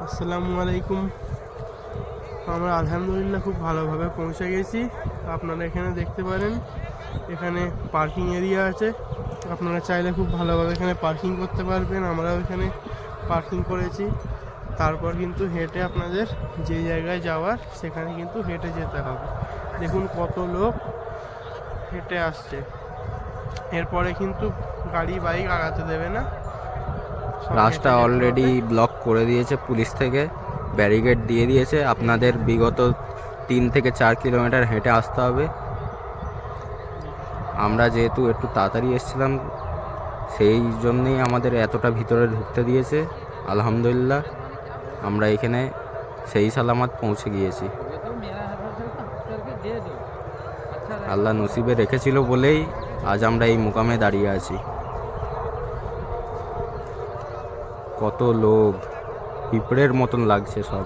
আসসালামু আলাইকুম। আমরা আলহামদুলিল্লাহ খুব ভালোভাবে পৌঁছে গেছি। আপনারা এখানে দেখতে পারেন, এখানে পার্কিং এরিয়া আছে। আপনারা চাইলে খুব ভালোভাবে এখানে পার্কিং করতে পারবেন। আমরাও এখানে পার্কিং করেছি। তারপর কিন্তু হেঁটে আপনাদের যে জায়গায় যাওয়ার সেখানে কিন্তু হেঁটে যেতে হবে। দেখুন কত লোক হেঁটে আসছে। এরপরে কিন্তু গাড়ি বাইক আগাতে দেবে না, সব রাস্তা হেঁটে যেতে অলরেডি হবে। ব্লক করে দিয়েছে পুলিশ থেকে, ব্যারিকেড দিয়ে দিয়েছে। আপনাদের বিগত 3 থেকে 4 কিলোমিটার হেঁটে আসতে হবে। আমরা যেহেতু একটু তাড়াতাড়ি এসেছিলাম, সেই জন্যেই আমাদের এতটা ভিতরে ঢুকতে দিয়েছে। আলহামদুলিল্লাহ আমরা এখানে সেই সালামত পৌঁছে গিয়েছি। আল্লাহ নসিবে রেখেছিল বলেই আজ আমরা এই মুকামে দাঁড়িয়ে আছি। কত লোক, পিঁপড়ের মতন লাগছে সব।